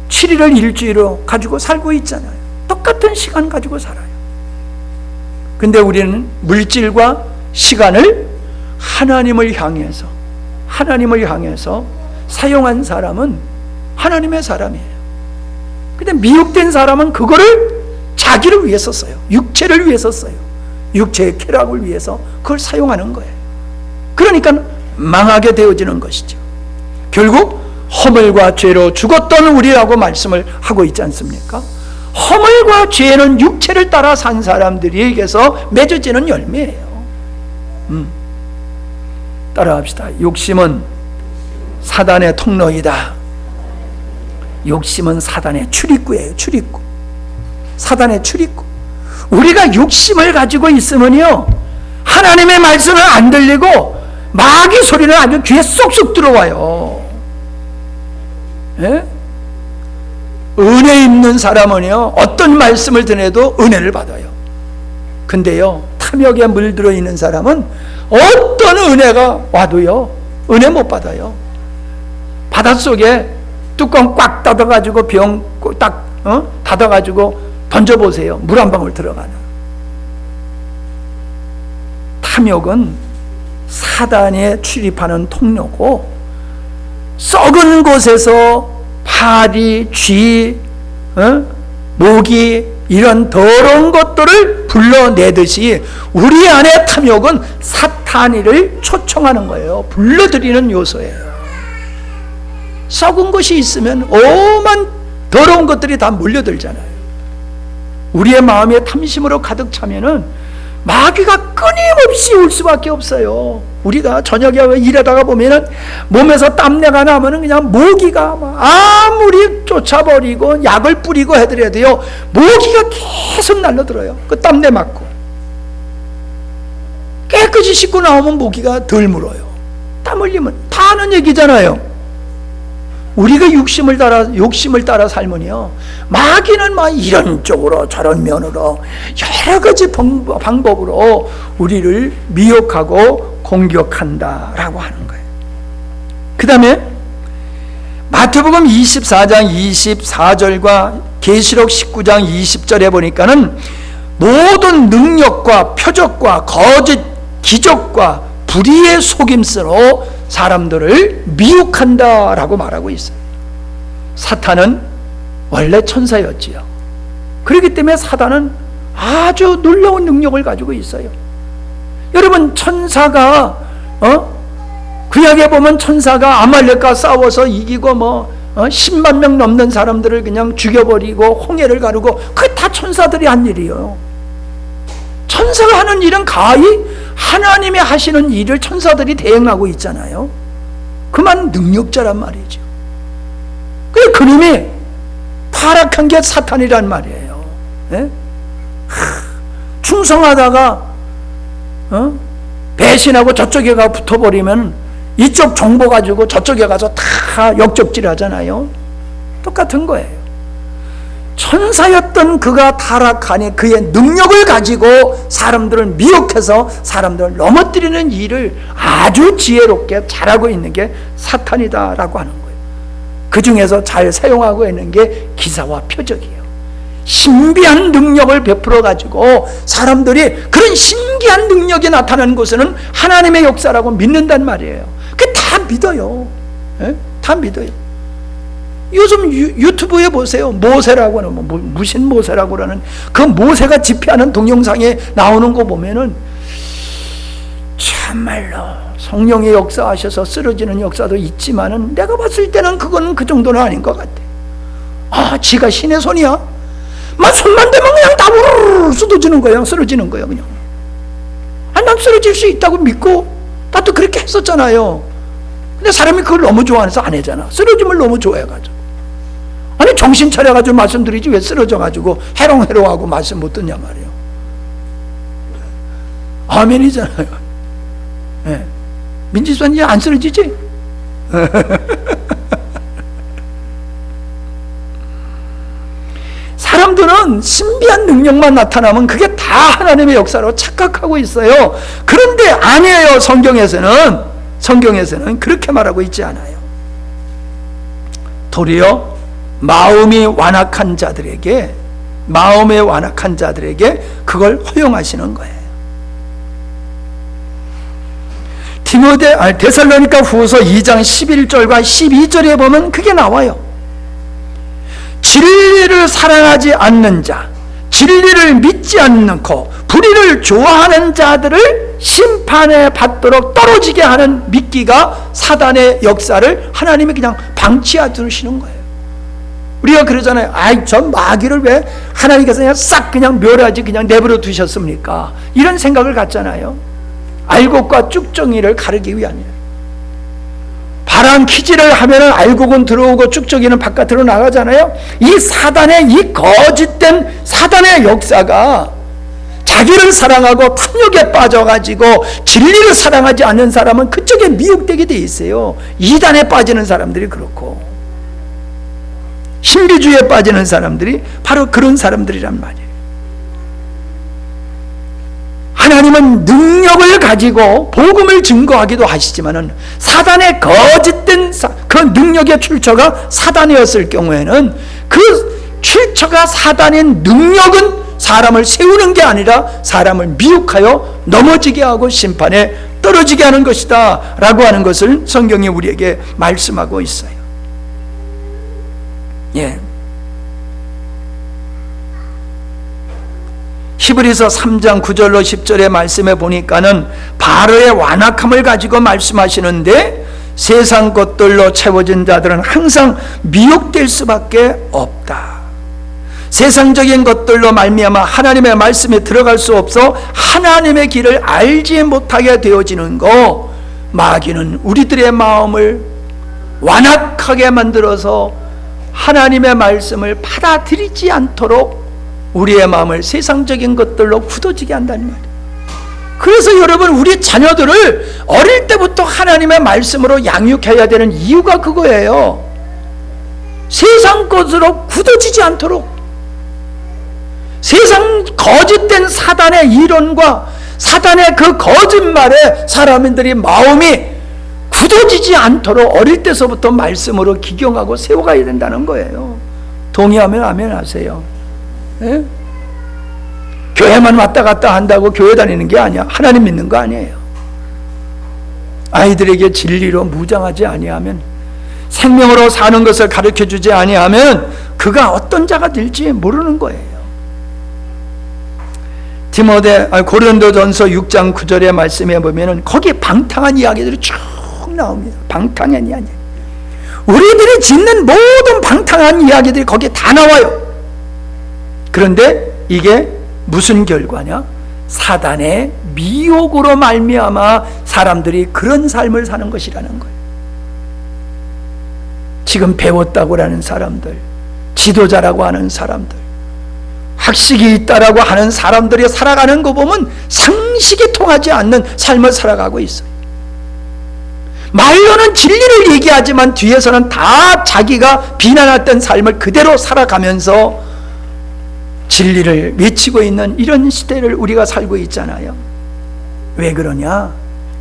7일을 일주일로 가지고 살고 있잖아요. 똑같은 시간 가지고 살아요. 근데 우리는 물질과 시간을 하나님을 향해서 사용한 사람은 하나님의 사람이에요. 근데 미혹된 사람은 그거를 자기를 위해서 써요. 육체를 위해서 써요. 육체의 쾌락을 위해서 그걸 사용하는 거예요. 그러니까 망하게 되어지는 것이죠. 결국 허물과 죄로 죽었던 우리라고 말씀을 하고 있지 않습니까? 허물과 죄는 육체를 따라 산 사람들에게서 맺어지는 열매예요. 따라합시다. 욕심은 사단의 통로이다. 욕심은 사단의 출입구예요. 출입구. 사단의 출입구. 우리가 욕심을 가지고 있으면요, 하나님의 말씀은 안 들리고 마귀 소리는 아주 귀에 쏙쏙 들어와요. 예? 은혜 있는 사람은요, 어떤 말씀을 들어도 은혜를 받아요. 근데요, 탐욕에 물들어 있는 사람은 어떤 은혜가 와도요, 은혜 못 받아요. 바닷속에 뚜껑 꽉 닫아가지고 병 딱 닫아가지고 던져보세요. 물 한 방울 들어가나. 탐욕은 사단에 출입하는 통로고, 썩은 곳에서 파리, 쥐, 모기, 이런 더러운 것들을 불러내듯이 우리 안에 탐욕은 사탄이를 초청하는 거예요. 불러들이는 요소예요. 썩은 것이 있으면 오만 더러운 것들이 다 몰려들잖아요. 우리의 마음에 탐심으로 가득 차면은 마귀가 끊임없이 올 수밖에 없어요. 우리가 저녁에 일하다가 보면은 몸에서 땀내가 나면은 그냥 모기가 아무리 쫓아버리고 약을 뿌리고 해드려도요, 모기가 계속 날려들어요. 그 땀내 맡고. 깨끗이 씻고 나오면 모기가 덜 물어요. 땀 흘리면 다 아는 얘기잖아요. 우리가 욕심을 따라 살면요, 마귀는 이런 쪽으로 저런 면으로 여러 가지 방법으로 우리를 미혹하고 공격한다라고 하는 거예요. 그 다음에 마태복음 24장 24절과 계시록 19장 20절에 보니까는 모든 능력과 표적과 거짓 기적과 불의의 속임수로 사람들을 미혹한다라고 말하고 있어요. 사탄은 원래 천사였지요. 그렇기 때문에 사단은 아주 놀라운 능력을 가지고 있어요. 여러분, 천사가 구약에 보면 천사가 아말렉과 싸워서 이기고 10만 명 넘는 사람들을 그냥 죽여버리고 홍해를 가르고, 그게 다 천사들이 한 일이에요. 천사가 하는 일은 가히 하나님이 하시는 일을 천사들이 대행하고 있잖아요. 그만 능력자란 말이죠. 그놈이 타락한 게 사탄이란 말이에요. 예? 충성하다가 배신하고 저쪽에 가 붙어버리면 이쪽 정보 가지고 저쪽에 가서 다 역적질 하잖아요. 똑같은 거예요. 천사였던 그가 타락하니 그의 능력을 가지고 사람들을 미혹해서 사람들을 넘어뜨리는 일을 아주 지혜롭게 잘하고 있는 게 사탄이다라고 하는 거예요. 그 중에서 잘 사용하고 있는 게 기사와 표적이에요. 신비한 능력을 베풀어 가지고 사람들이 그런 신기한 능력이 나타나는 곳에는 하나님의 역사라고 믿는단 말이에요. 그게 다 믿어요. 예? 다 믿어요. 요즘 유튜브에 보세요. 모세라고 하는, 무신 모세라고 하는 그 모세가 집회하는 동영상에 나오는 거 보면은 참말로 성령의 역사하셔서 쓰러지는 역사도 있지만은 내가 봤을 때는 그건 그 정도는 아닌 것 같아. 지가 신의 손이야? 막 손만 대면 그냥 다 우르르 쏟아지는 거예요. 쓰러지는 거예요. 그냥. 아니, 난 쓰러질 수 있다고 믿고 나도 그렇게 했었잖아요. 근데 사람이 그걸 너무 좋아해서 안 하잖아. 쓰러짐을 너무 좋아해가지고. 아니, 정신 차려가지고 말씀드리지 왜 쓰러져가지고 해롱해롱하고 말씀 못 듣냐 말이에요. 아멘이잖아요. 네. 민지수는 이제 안 쓰러지지? 사람들은 신비한 능력만 나타나면 그게 다 하나님의 역사로 착각하고 있어요. 그런데 아니에요. 성경에서는 그렇게 말하고 있지 않아요. 도리어 마음이 완악한 자들에게 그걸 허용하시는 거예요. 데살로니가 후서 2장 11절과 12절에 보면 그게 나와요. 진리를 사랑하지 않는 자, 진리를 믿지 않고 불의를 좋아하는 자들을 심판에 받도록 떨어지게 하는 미끼가 사단의 역사를 하나님이 그냥 방치해 두시는 거예요. 우리가 그러잖아요. 아이, 저 마귀를 왜 하나님께서 그냥 싹 그냥 멸하지 그냥 내버려 두셨습니까? 이런 생각을 갖잖아요. 알곡과 쭉정이를 가르기 위함이에요. 바람 키지를 하면은 알곡은 들어오고 쭉정이는 바깥으로 나가잖아요. 이 사단의 이 거짓된 사단의 역사가 자기를 사랑하고 탐욕에 빠져가지고 진리를 사랑하지 않는 사람은 그쪽에 미혹되게 돼 있어요. 이단에 빠지는 사람들이 그렇고 신비주의에 빠지는 사람들이 바로 그런 사람들이란 말이에요. 하나님은 능력을 가지고 복음을 증거하기도 하시지만은 사단의 거짓된 그 능력의 출처가 사단이었을 경우에는 그 출처가 사단인 능력은 사람을 세우는 게 아니라 사람을 미혹하여 넘어지게 하고 심판에 떨어지게 하는 것이다 라고 하는 것을 성경이 우리에게 말씀하고 있어요. 예. 히브리서 3장 9절로 10절의 말씀에 보니까는 바로의 완악함을 가지고 말씀하시는데 세상 것들로 채워진 자들은 항상 미혹될 수밖에 없다. 세상적인 것들로 말미암아 하나님의 말씀에 들어갈 수 없어 하나님의 길을 알지 못하게 되어지는 거, 마귀는 우리들의 마음을 완악하게 만들어서 하나님의 말씀을 받아들이지 않도록 우리의 마음을 세상적인 것들로 굳어지게 한다는 말이에요. 그래서 여러분, 우리 자녀들을 어릴 때부터 하나님의 말씀으로 양육해야 되는 이유가 그거예요. 세상 것으로 굳어지지 않도록, 세상 거짓된 사단의 이론과 사단의 그 거짓말에 사람들이 마음이 굳어지지 않도록 어릴 때서부터 말씀으로 기경하고 세워가야 된다는 거예요. 동의하면 아멘 하세요. 예? 교회만 왔다 갔다 한다고 교회 다니는 게 아니야. 하나님 믿는 거 아니에요. 아이들에게 진리로 무장하지 아니하면, 생명으로 사는 것을 가르쳐주지 아니하면 그가 어떤 자가 될지 모르는 거예요. 고린도전서 6장 9절의 말씀에 보면은 거기 방탕한 이야기들이 쭉 나옵니다. 방탕한 이야기, 우리들이 짓는 모든 방탕한 이야기들이 거기에 다 나와요. 그런데 이게 무슨 결과냐? 사단의 미혹으로 말미암아 사람들이 그런 삶을 사는 것이라는 거예요. 지금 배웠다고 하는 사람들, 지도자라고 하는 사람들, 학식이 있다라고 하는 사람들이 살아가는 거 보면 상식이 통하지 않는 삶을 살아가고 있어요. 말로는 진리를 얘기하지만 뒤에서는 다 자기가 비난했던 삶을 그대로 살아가면서 진리를 외치고 있는 이런 시대를 우리가 살고 있잖아요. 왜 그러냐?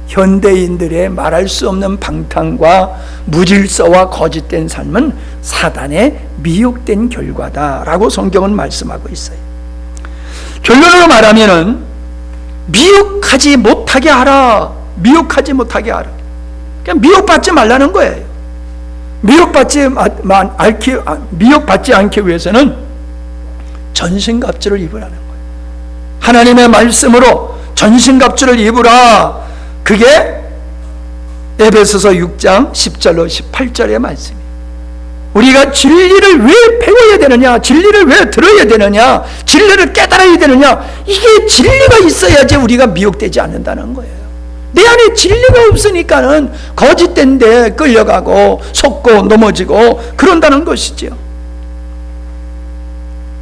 현대인들의 말할 수 없는 방탕과 무질서와 거짓된 삶은 사단의 미혹된 결과다라고 성경은 말씀하고 있어요. 결론으로 말하면은 미혹하지 못하게 하라. 미혹하지 못하게 하라. 그냥 미혹받지 말라는 거예요. 미혹받지 않기 위해서는 전신갑주를 입으라는 거예요. 하나님의 말씀으로 전신갑주를 입으라. 그게 에베소서 6장 10절로 18절의 말씀이에요. 우리가 진리를 왜 배워야 되느냐, 진리를 왜 들어야 되느냐, 진리를 깨달아야 되느냐, 이게 진리가 있어야지 우리가 미혹되지 않는다는 거예요. 내 안에 진리가 없으니까는 거짓된 데 끌려가고 속고 넘어지고 그런다는 것이죠.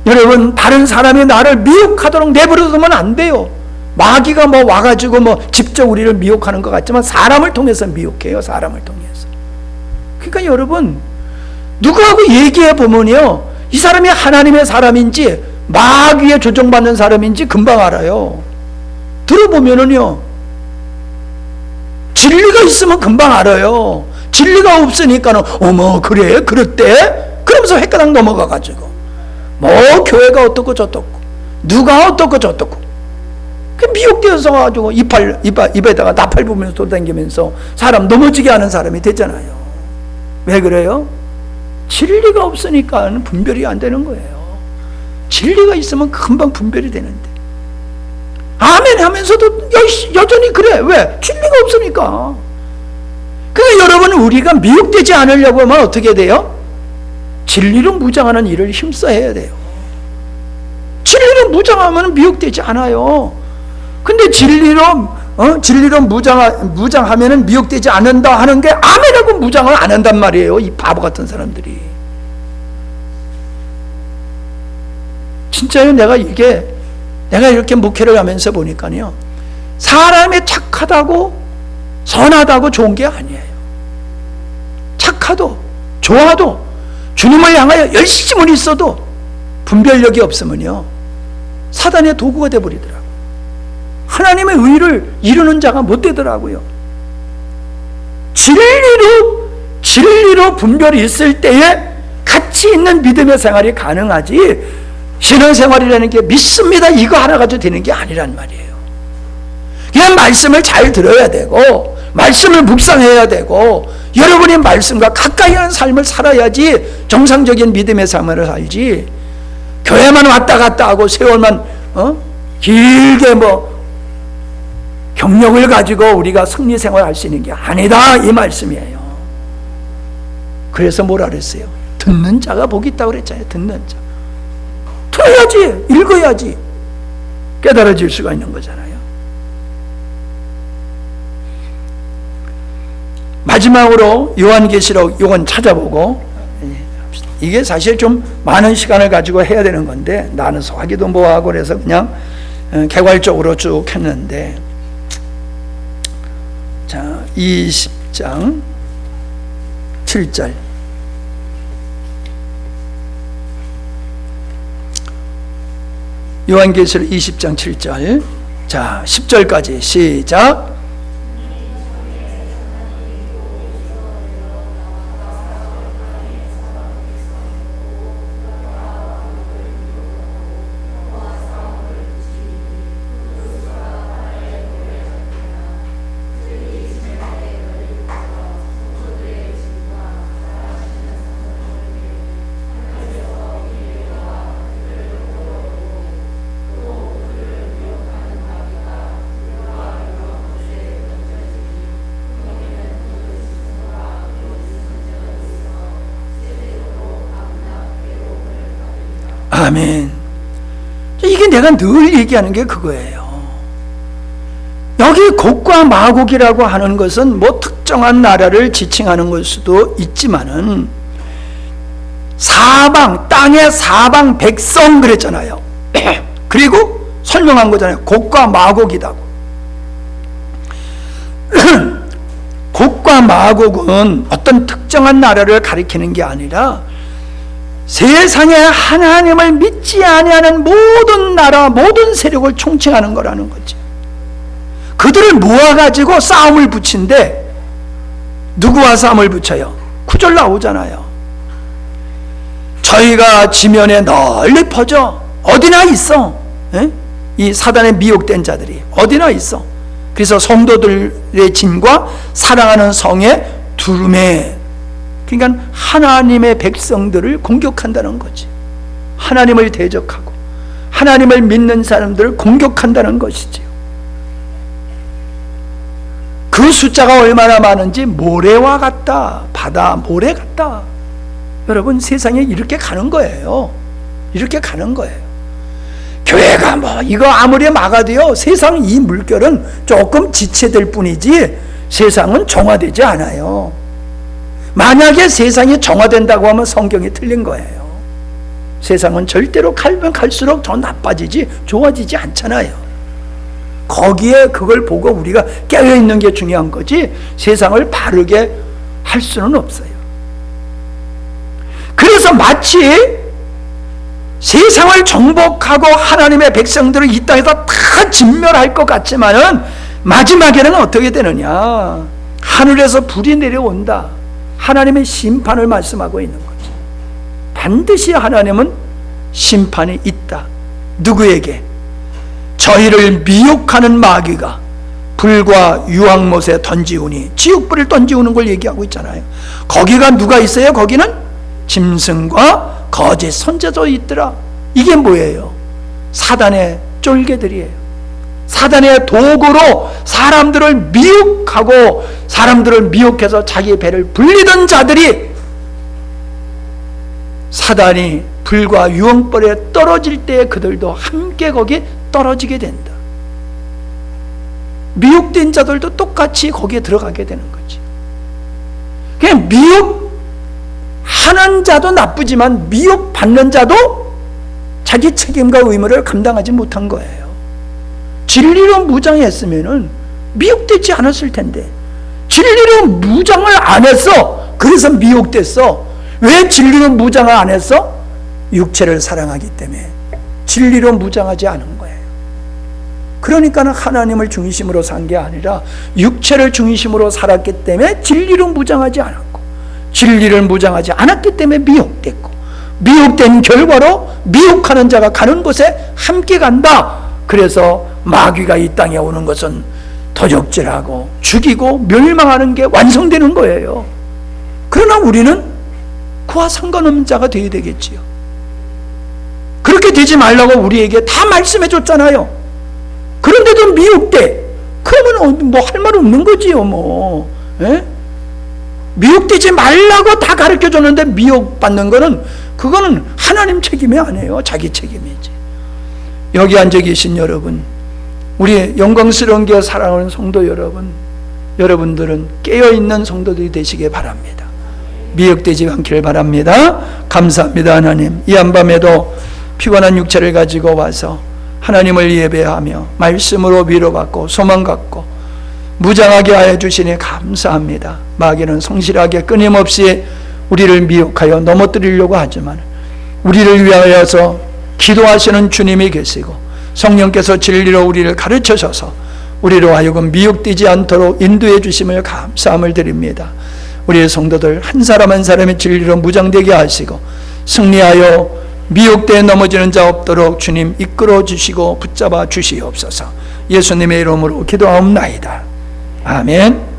여러분, 다른 사람이 나를 미혹하도록 내버려두면 안 돼요. 마귀가 뭐 와가지고 뭐 직접 우리를 미혹하는 것 같지만 사람을 통해서 미혹해요. 사람을 통해서. 그러니까 여러분, 누구하고 얘기해 보면요, 이 사람이 하나님의 사람인지 마귀에 조종받는 사람인지 금방 알아요. 들어보면은요, 진리가 있으면 금방 알아요. 진리가 없으니까는 어머 그래 그랬대 그러면서 헷가닥 넘어가가지고 뭐 교회가 어떻고 저떻고 누가 어떻고 저떻고 그 미혹되어서 가지고 입에다가 나팔 부면서 돌아다니면서 사람 넘어지게 하는 사람이 됐잖아요. 왜 그래요? 진리가 없으니까 분별이 안 되는 거예요. 진리가 있으면 금방 분별이 되는데, 아멘 하면서도 여전히 그래. 왜? 진리가 없으니까. 그러니까 여러분, 우리가 미혹되지 않으려고 하면 어떻게 돼요? 진리로 무장하는 일을 힘써야 돼요. 진리로 무장하면 미혹되지 않아요. 근데 진리로 무장하면은 미혹되지 않는다 하는 게 아멘하고 무장을 안 한단 말이에요. 이 바보 같은 사람들이. 진짜요. 내가 이렇게 목회를 하면서 보니까요, 사람이 착하다고 선하다고 좋은 게 아니에요. 착하도 좋아도 주님을 향하여 열심히 있어도 분별력이 없으면요, 사단의 도구가 되어버리더라고요. 하나님의 의를 이루는 자가 못 되더라고요. 진리로 분별이 있을 때에 가치 있는 믿음의 생활이 가능하지, 신앙생활이라는 게 믿습니다 이거 하나 가지고 되는 게 아니란 말이에요. 그냥 말씀을 잘 들어야 되고 말씀을 묵상해야 되고 여러분이 말씀과 가까이 하는 삶을 살아야지 정상적인 믿음의 삶을 살지, 교회만 왔다 갔다 하고 세월만 길게 경력을 가지고 우리가 승리생활 할 수 있는 게 아니다, 이 말씀이에요. 그래서 뭐라 그랬어요? 듣는 자가 복이 있다고 그랬잖아요. 듣는 자. 들어야지, 읽어야지 깨달아질 수가 있는 거잖아요. 마지막으로 요한계시록 요건 찾아보고, 이게 사실 좀 많은 시간을 가지고 해야 되는 건데 나는 소화기도 뭐하고 그래서 그냥 개괄적으로 쭉 했는데, 자 20장 7절, 요한계시록 20장 7절, 자 10절까지 시작. 아멘. 이게 내가 늘 얘기하는 게 그거예요. 여기 곡과 마곡이라고 하는 것은 뭐 특정한 나라를 지칭하는 걸 수도 있지만은 사방, 땅의 사방 백성 그랬잖아요. 그리고 설명한 거잖아요. 곡과 마곡이다고. 곡과 마곡은 어떤 특정한 나라를 가리키는 게 아니라 세상에 하나님을 믿지 아니하는 모든 나라, 모든 세력을 총칭하는 거라는 거죠. 그들을 모아가지고 싸움을 붙인데 누구와 싸움을 붙여요? 9절 나오잖아요. 저희가 지면에 널리 퍼져 어디나 있어. 에? 이 사단에 미혹된 자들이 어디나 있어. 그래서 성도들의 진과 사랑하는 성의 두루매, 그러니까 하나님의 백성들을 공격한다는 거지. 하나님을 대적하고 하나님을 믿는 사람들을 공격한다는 것이지요. 그 숫자가 얼마나 많은지 모래와 같다. 바다 모래 같다. 여러분, 세상에 이렇게 가는 거예요. 이렇게 가는 거예요. 교회가 뭐 이거 아무리 막아도요, 세상 이 물결은 조금 지체될 뿐이지 세상은 정화되지 않아요. 만약에 세상이 정화된다고 하면 성경이 틀린 거예요. 세상은 절대로 가면 갈수록 더 나빠지지 좋아지지 않잖아요. 거기에 그걸 보고 우리가 깨어있는 게 중요한 거지 세상을 바르게 할 수는 없어요. 그래서 마치 세상을 정복하고 하나님의 백성들을 이 땅에서 다 진멸할 것 같지만은 마지막에는 어떻게 되느냐? 하늘에서 불이 내려온다. 하나님의 심판을 말씀하고 있는 거죠. 반드시 하나님은 심판이 있다. 누구에게? 저희를 미혹하는 마귀가 불과 유황못에 던지우니, 지옥불을 던지우는 걸 얘기하고 있잖아요. 거기가 누가 있어요? 거기는 짐승과 거짓 선지자도 있더라. 이게 뭐예요? 사단의 쫄개들이에요. 사단의 도구로 사람들을 미혹하고 사람들을 미혹해서 자기 배를 불리던 자들이 사단이 불과 유황불에 떨어질 때 그들도 함께 거기 떨어지게 된다. 미혹된 자들도 똑같이 거기에 들어가게 되는 거지. 그냥 미혹하는 자도 나쁘지만 미혹받는 자도 자기 책임과 의무를 감당하지 못한 거예요. 진리로 무장했으면은 미혹되지 않았을 텐데, 진리로 무장을 안 했어. 그래서 미혹됐어. 왜 진리로 무장을 안 했어? 육체를 사랑하기 때문에 진리로 무장하지 않은 거예요. 그러니까 하나님을 중심으로 산 게 아니라 육체를 중심으로 살았기 때문에 진리로 무장하지 않았고, 진리를 무장하지 않았기 때문에 미혹됐고, 미혹된 결과로 미혹하는 자가 가는 곳에 함께 간다. 그래서 마귀가 이 땅에 오는 것은 도적질하고 죽이고 멸망하는 게 완성되는 거예요. 그러나 우리는 그와 상관없는 자가 되어야 되겠지요. 그렇게 되지 말라고 우리에게 다 말씀해 줬잖아요. 그런데도 미혹돼. 그러면 뭐 할 말 없는 거지요, 뭐. 에? 미혹되지 말라고 다 가르쳐 줬는데 미혹받는 거는, 그거는 하나님 책임이 아니에요. 자기 책임이지. 여기 앉아 계신 여러분, 우리 영광스러운 교회 사랑하는 성도 여러분, 여러분들은 깨어있는 성도들이 되시길 바랍니다. 미혹되지 않기를 바랍니다. 감사합니다. 하나님, 이 한밤에도 피곤한 육체를 가지고 와서 하나님을 예배하며 말씀으로 위로받고 소망 갖고 무장하게 하여 주시니 감사합니다. 마귀는 성실하게 끊임없이 우리를 미혹하여 넘어뜨리려고 하지만 우리를 위하여서 기도하시는 주님이 계시고 성령께서 진리로 우리를 가르쳐셔서 우리로 하여금 미혹되지 않도록 인도해 주심을 감사함을 드립니다. 우리의 성도들 한 사람 한 사람의 진리로 무장되게 하시고 승리하여 미혹되어 넘어지는 자 없도록 주님 이끌어 주시고 붙잡아 주시옵소서. 예수님의 이름으로 기도하옵나이다. 아멘.